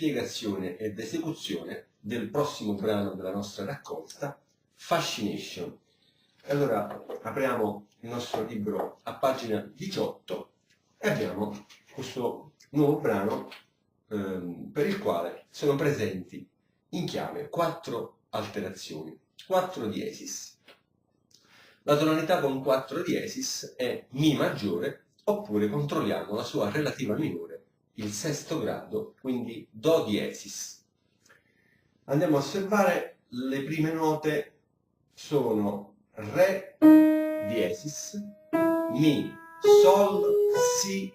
spiegazione ed esecuzione del prossimo brano della nostra raccolta, Fascination. Allora apriamo il nostro libro a pagina 18 e abbiamo questo nuovo brano per il quale sono presenti in chiave 4 alterazioni, 4 diesis. La tonalità con 4 diesis è Mi maggiore, oppure controlliamo la sua relativa minore, il sesto grado, quindi Do diesis. Andiamo a osservare le prime note sono Re diesis, Mi, Sol, Si,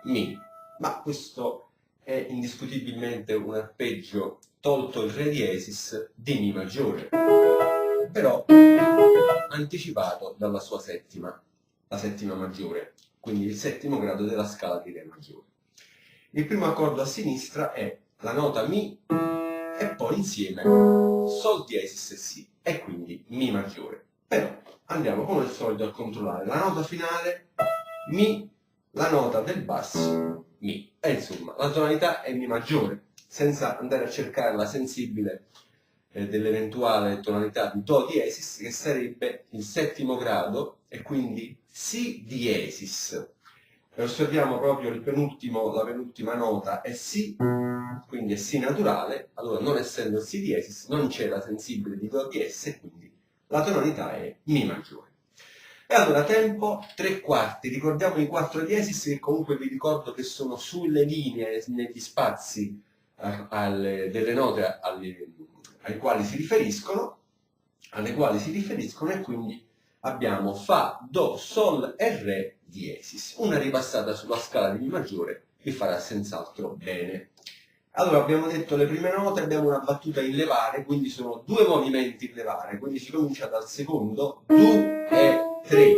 Mi. Ma questo è indiscutibilmente un arpeggio, tolto il Re diesis, di Mi maggiore, però anticipato dalla sua settima, la settima maggiore, quindi il settimo grado della scala di Re maggiore. Il primo accordo a sinistra è la nota Mi e poi insieme Sol diesis e Si, e quindi Mi maggiore. Però andiamo come al solito a controllare la nota finale Mi, la nota del basso Mi, e insomma la tonalità è Mi maggiore, senza andare a cercare la sensibile dell'eventuale tonalità di Do diesis, che sarebbe il settimo grado, e quindi Si diesis. E osserviamo proprio la penultima nota è Si, quindi è Si naturale. Allora, non essendo il Si diesis, non c'è la sensibile di Do diesis, e quindi la tonalità è Mi maggiore. E allora tempo 3/4, ricordiamo i 4 diesis, che comunque vi ricordo che sono sulle linee, negli spazi delle note alle quali si riferiscono, e quindi abbiamo Fa, Do, Sol e Re diesis. Una ripassata sulla scala di Mi maggiore vi farà senz'altro bene. Allora abbiamo detto le prime note, abbiamo una battuta in levare, quindi sono 2 movimenti in levare, quindi si comincia dal secondo, Do e 3 e.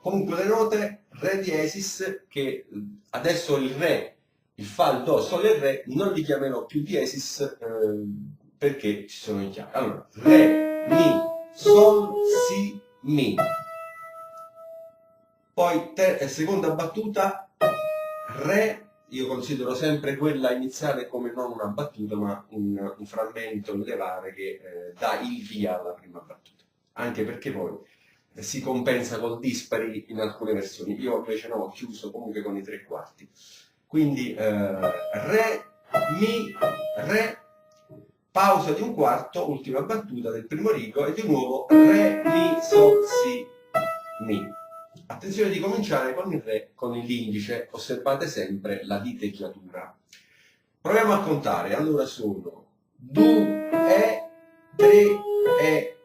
Comunque le note Re diesis, che adesso il Re, il Fa, il Do, Sol e Re non li chiamerò più diesis perché ci sono in chiave. Allora Re, Mi, Sol, Si, Mi. Poi seconda battuta Re. Io considero sempre quella iniziale come non una battuta, ma un frammento in levare che dà il via alla prima battuta. Anche perché poi si compensa col dispari in alcune versioni. Io invece no, ho chiuso comunque con i 3/4. Quindi Re, Mi, Re, pausa di un quarto, ultima battuta del primo rigo, e di nuovo Re, Mi, Sol, Si, Mi. Attenzione di cominciare con il Re, con l'indice, osservate sempre la diteggiatura. Proviamo a contare, allora sono Do, E, 3, E,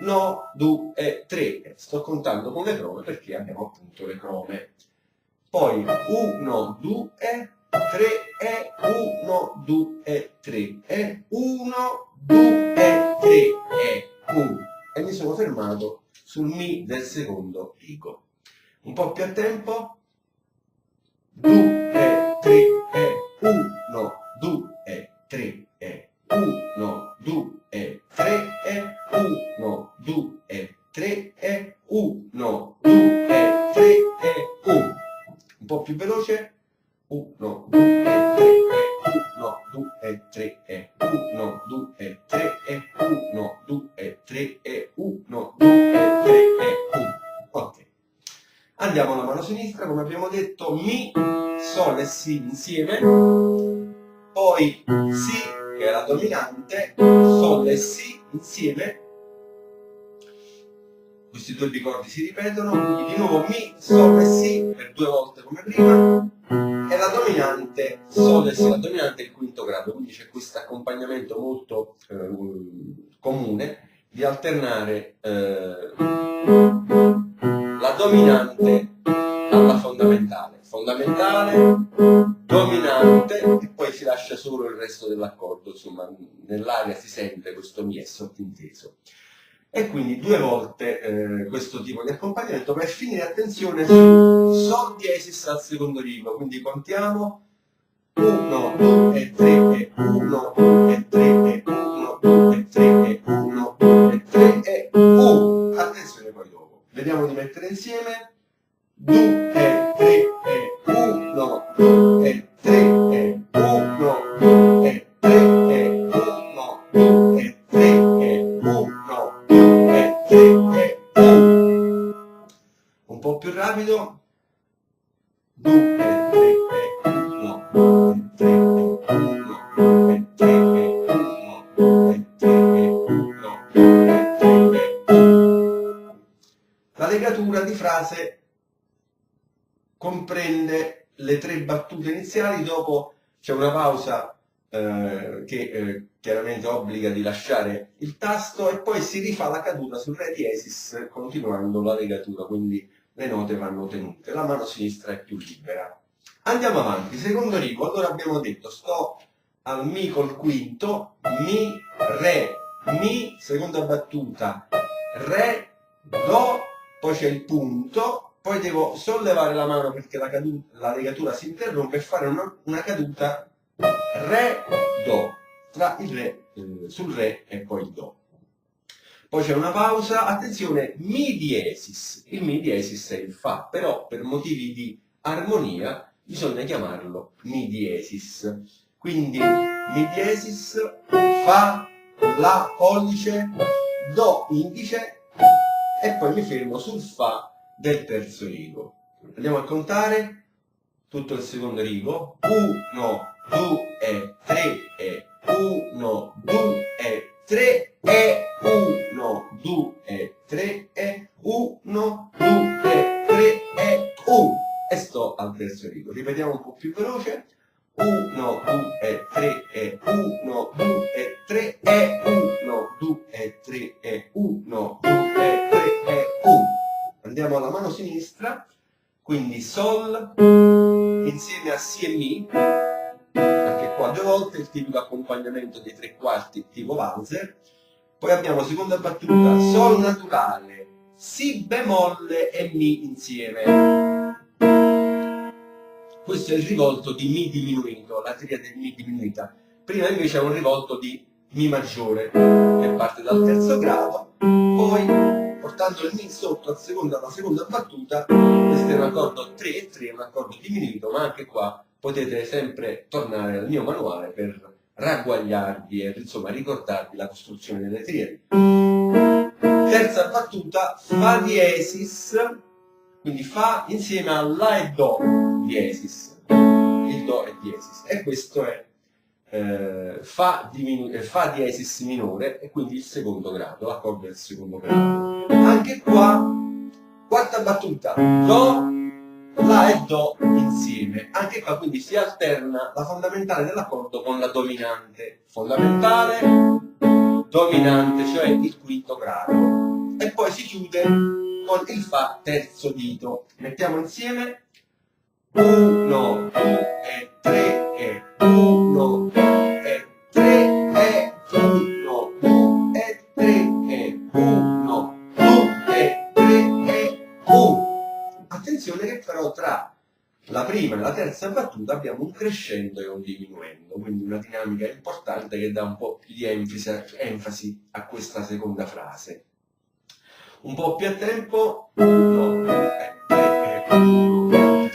1, 2, 3. Sto contando con le crome perché abbiamo appunto le crome. Poi 1, 2, 3, E, 1, 2, 3, E, 1, 2, 3, E, 1. E mi sono fermato sul Mi del secondo rigo. Un po' più a tempo. 2, 3, E, 1, 2, 3, E, 1, 2, 3, E, 1, 2, 3, E, 1, 2, 3, E, 1. Un po' più veloce. 1, 2, 3, E, 1, 2, 3, E, 1, 2, 3, E, 1, 2, 3, E, 1, 2, 3, E, 1. Ok. Andiamo alla mano sinistra, come abbiamo detto, Mi, Sol e Si insieme, poi Si, che è la dominante, Sol e Si insieme. Questi due ricordi si ripetono, quindi di nuovo Mi, Sol e Si per 2 volte come prima, e la dominante, Sol e Si, la dominante è il quinto grado, quindi c'è questo accompagnamento molto comune di alternare la dominante alla fondamentale, dominante, e poi si lascia solo il resto dell'accordo, insomma nell'aria si sente questo Mi è sottinteso. E quindi 2 volte questo tipo di accompagnamento per finire, attenzione, su Sol diesis al secondo rigo, quindi contiamo 1, 2, 3 e 1, 2, 3 e 1, 2, 3 e 1, 2, 3 e 1. Attenzione poi dopo. Vediamo di mettere insieme 2, 3 e 1, 2, 3 e 1, rapido. Do e 3 e 1, do e 3 e 1, do e 3 e 1, do e 3 e 1, do e 3 e 1. La legatura di frase comprende le 3 battute iniziali, dopo c'è una pausa che chiaramente obbliga di lasciare il tasto e poi si rifà la caduta sul re diesis continuando la legatura, quindi le note vanno tenute, la mano sinistra è più libera. Andiamo avanti, secondo rigo. Allora abbiamo detto sto al mi col quinto, mi, re, mi, seconda battuta, re, do, poi c'è il punto, poi devo sollevare la mano perché la legatura si interrompe e fare una caduta re, do, tra il re, sul re e poi il do. Poi c'è una pausa, attenzione, mi diesis. Il mi diesis è il fa, però per motivi di armonia bisogna chiamarlo mi diesis. Quindi mi diesis, fa, la, pollice, do, indice e poi mi fermo sul fa del terzo rigo. Andiamo a contare tutto il secondo rigo. 1, 2, 3 e 1, 2, 3 e 1, 2, 3 e 1, 2, 3 e 1 e sto al terzo rigo. Ripetiamo un po' più veloce. 1, 2, 3 e 1, 2, 3 e 1, 2, 3 e 1, 2, 3 e 1. Andiamo alla mano sinistra, quindi sol insieme a si e mi, anche qua 2 volte, il tipico accompagnamento dei 3/4 tipo valzer. Poi abbiamo seconda battuta, sol naturale, si bemolle e mi insieme. Questo è il rivolto di mi diminuito, la triade di mi diminuita. Prima invece è un rivolto di mi maggiore, che parte dal terzo grado, poi portando il mi sotto alla seconda battuta. Questo è un accordo 3/3, un accordo diminuito, ma anche qua potete sempre tornare al mio manuale per ragguagliarvi e insomma ricordarvi la costruzione delle triadi. Terza battuta, fa diesis, quindi fa insieme a la e do diesis, il do è diesis, e questo è fa diesis minore e quindi il secondo grado, l'accordo del secondo grado. Anche qua, quarta battuta, do, la e do insieme. Anche qua quindi si alterna la fondamentale dell'accordo con la dominante. Fondamentale, dominante, cioè il quinto grado. E poi si chiude con il fa terzo dito. Mettiamo insieme 1, 2, 3 e 1, 2, 3 e 1, 2, 3 e 1, 2, 3 e 1. Attenzione che però tra la prima e la terza battuta abbiamo un crescendo e un diminuendo, quindi una dinamica importante che dà un po' più di enfasi a questa seconda frase. Un po' più a tempo, 1, 2, 3 e 1.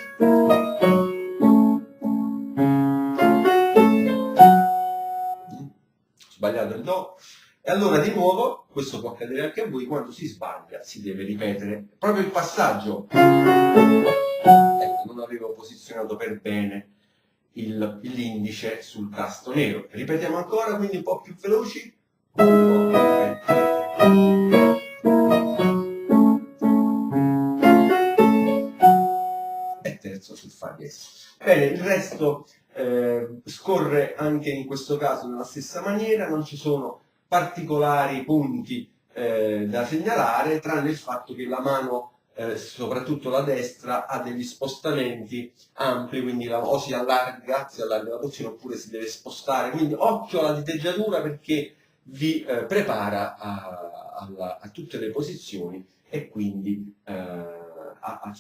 Sbagliato il do. E allora di nuovo, questo può accadere anche a voi, quando si sbaglia si deve ripetere proprio il passaggio. Ecco, non avevo posizionato per bene l'indice sul tasto nero. Ripetiamo ancora, quindi un po' più veloci. 1, 2, 3. E terzo sul fa diesis. Bene, il resto scorre anche in questo caso nella stessa maniera, non ci sono particolari punti da segnalare, tranne il fatto che la mano, soprattutto la destra, ha degli spostamenti ampli, quindi o si allarga la posizione oppure si deve spostare, quindi occhio alla diteggiatura perché vi prepara a tutte le posizioni e quindi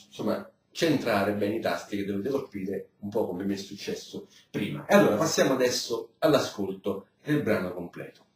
insomma, centrare bene i tasti che dovete colpire, un po' come mi è successo prima. E allora passiamo adesso all'ascolto del brano completo.